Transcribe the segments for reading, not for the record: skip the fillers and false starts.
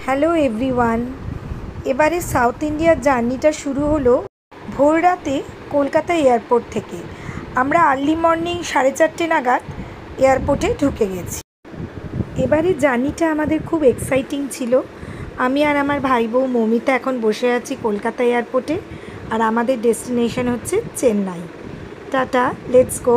Hello everyone. এবারে south ইন্ডিয়ার জার্নিটা শুরু হলো ভোর রাতে কলকাতা এয়ারপোর্ট থেকে। আমরা আর্লি মর্নিং 4:30 নাগাদ এয়ারপোর্টে ঢুকে গেছি। এবারে জার্নিটা আমাদের খুব এক্সাইটিং ছিল। আমি আর আমার ভাই বউ মৌমিতা এখন বসে আছি কলকাতা এয়ারপোর্টে, আর আমাদের ডেস্টিনেশন হচ্ছে Chennai. Tata, let's go.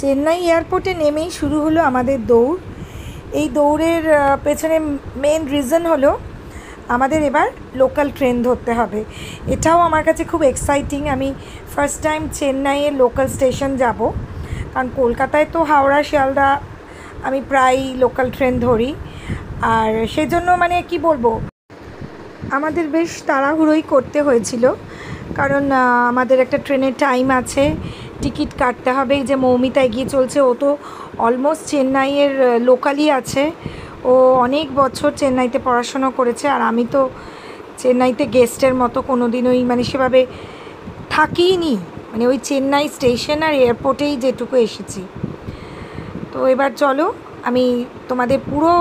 Chennai এয়ারপোর্টে নেমেই শুরু হলো আমাদের দৌড়। এই দৌড়ের পেছনে মেন রিজন হলো আমাদের এবার লোকাল ট্রেন ধরতে হবে। এটাও আমার কাছে খুব এক্সাইটিং। আমি ফার্স্ট টাইম চেন্নাইয়ের লোকাল স্টেশন যাব, কারণ কলকাতায় তো হাওড়া শিয়ালদা আমি প্রায় লোকাল ট্রেন ধরি, আর সেজন্য কি বলবো, আমাদের বেশ তাড়াহুড়োই করতে হয়েছিল, কারণ আমাদের একটা ট্রেনের টাইম আছে, টিকিট কাটতে হবে। এই যে মৌমিতা এগিয়ে চলছে, ও তো অলমোস্ট চেন্নাইয়ের লোকালই আছে। ও অনেক বছর চেন্নাইতে পড়াশোনা করেছে, আর আমি তো চেন্নাইতে গেস্টের মতো কোনো দিনই সেভাবে থাকিনি, ওই চেন্নাই স্টেশন আর এয়ারপোর্টেই যেটুকু এসেছি। তো এবার চলো, আমি তোমাদের পুরো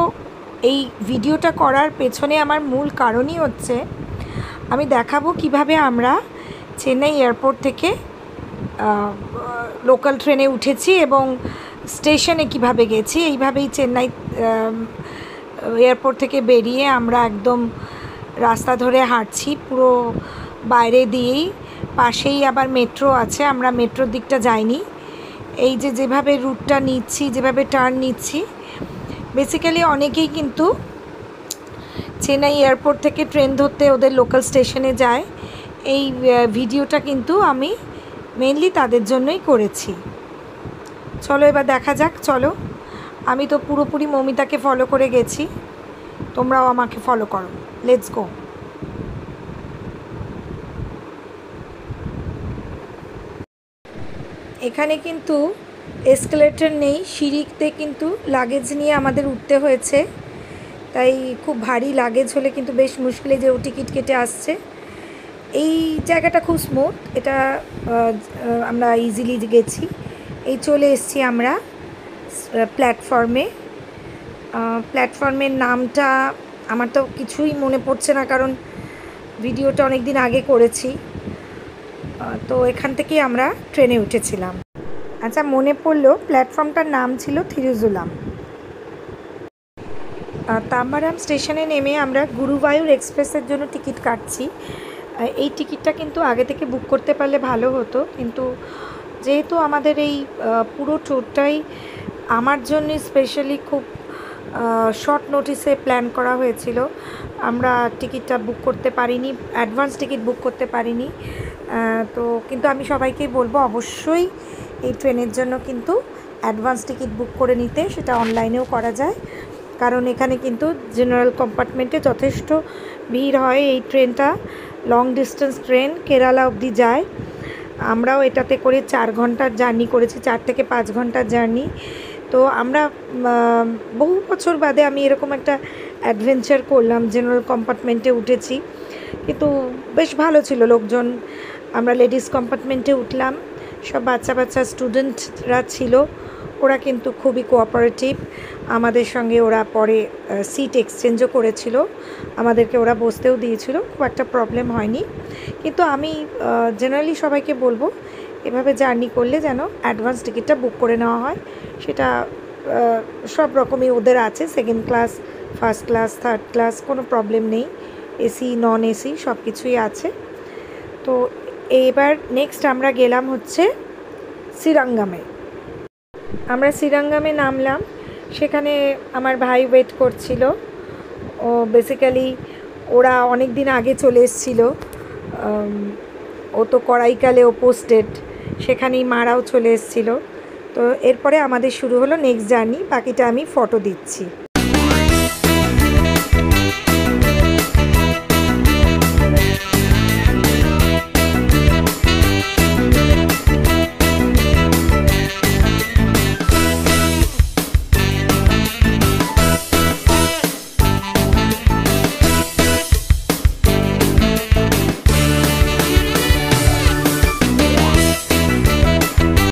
এই ভিডিওটা করার পেছনে আমার মূল কারণই হচ্ছে আমি দেখাবো কিভাবে আমরা চেন্নাই এয়ারপোর্ট থেকে লোকাল ট্রেনে উঠেছি এবং স্টেশনে কিভাবে গেছি। এইভাবেই চেন্নাই এয়ারপোর্ট থেকে বেরিয়ে আমরা একদম রাস্তা ধরে হাঁটছি পুরো বাইরে দিয়েই। পাশেই আবার মেট্রো আছে, আমরা মেট্রোর দিকটা যাইনি। এই যেভাবে রুটটা নিচ্ছি, যেভাবে টার্ন নিচ্ছি, বেসিক্যালি অনেকেই কিন্তু চেন্নাই এয়ারপোর্ট থেকে ট্রেন ধরতে ওদের লোকাল স্টেশনে যায়। এই ভিডিওটা কিন্তু আমি মেনলি তাদের জন্যই করেছি। চলো এবার দেখা যাক। চলো, আমি তো পুরোপুরি মৌমিতাকে ফলো করে গেছি, তোমরাও আমাকে ফলো করো। Let's go. এখানে কিন্তু এসকেলেটর নেই, সিঁড়িতে কিন্তু লাগেজ নিয়ে আমাদের উঠতে হয়েছে, তাই খুব ভারী লাগেজ হলে কিন্তু বেশ মুশকিলে যে ও টিকিট কেটে আসছে। এই জায়গাটা খুব স্মুথ, এটা আমরা ইজিলি গেছি। এই চলে এসেছি আমরা প্ল্যাটফর্মে। প্ল্যাটফর্মের নামটা আমার তো কিছুই মনে পড়ছে না, কারণ ভিডিওটা অনেক দিন আগে করেছি। তো এখান থেকেই আমরা ট্রেনে উঠেছিলাম। আচ্ছা, মনে পড়লো, প্ল্যাটফর্মটার নাম ছিল থিরুজুলাম। তাম্বারাম স্টেশনে নেমে আমরা গুরুবায়ুর এক্সপ্রেসের জন্য টিকিট কাটছি। এই টিকিটটা কিন্তু আগে থেকে বুক করতে পারলে ভালো হতো, কিন্তু যেহেতু আমাদের এই পুরো ট্যুরটাই আমার জন্য স্পেশালি খুব শর্ট নোটিসে প্ল্যান করা হয়েছিল, আমরা টিকিটটা বুক করতে পারিনি, অ্যাডভান্স টিকিট বুক করতে পারিনি। তো কিন্তু আমি সবাইকেই বলবো অবশ্যই এই ট্রেনের জন্য কিন্তু অ্যাডভান্স টিকিট বুক করে নিতে। সেটা অনলাইনেও করা যায়, কারণ এখানে কিন্তু জেনারেল কম্পার্টমেন্টে যথেষ্ট ভিড় হয়। এই ট্রেনটা লং ডিস্টেন্স ট্রেন, কেরালা অবধি যায়। আমরাও এটাতে করে 4 ঘন্টার জার্নি করেছি, 4 থেকে 5 ঘন্টার জার্নি। তো আমরা বহু বছর বাদে আমি এরকম একটা অ্যাডভেঞ্চার করলাম, জেনারেল কম্পার্টমেন্টে উঠেছি, কিন্তু বেশ ভালো ছিল লোকজন। আমরা লেডিস কম্পার্টমেন্টে উঠলাম, সব বাচ্চা বাচ্চা স্টুডেন্টরা ছিল, ওরা কিন্তু খুবই কোঅপারেটিভ আমাদের সঙ্গে। ওরা পরে সিট এক্সচেঞ্জও করেছিল, আমাদেরকে ওরা বসতেও দিয়েছিল, খুব একটা প্রবলেম হয়নি। কিন্তু আমি জেনারেলি সবাইকে বলবো এভাবে জার্নি করলে যেন অ্যাডভান্স টিকিটটা বুক করে নেওয়া হয়। সেটা সব রকমই ওদের আছে, second class, first class, third class, কোনো প্রবলেম নেই, এসি নন এসি সব কিছুই আছে। তো এবার নেক্সট আমরা গেলাম হচ্ছে শ্রীরঙ্গমে। আমরা শ্রীরঙ্গমে নামলাম, সেখানে আমার ভাই ওয়েট করছিল। ও বেসিক্যালি ওরা অনেক দিন আগে চলে এসেছিলো, ও তো কড়াইকালে ও পোস্টেড, সেখানেই মারাও চলে এসেছিলো। তো এরপরে আমাদের শুরু হলো নেক্সট জার্নি, বাকিটা আমি ফটো দিচ্ছি।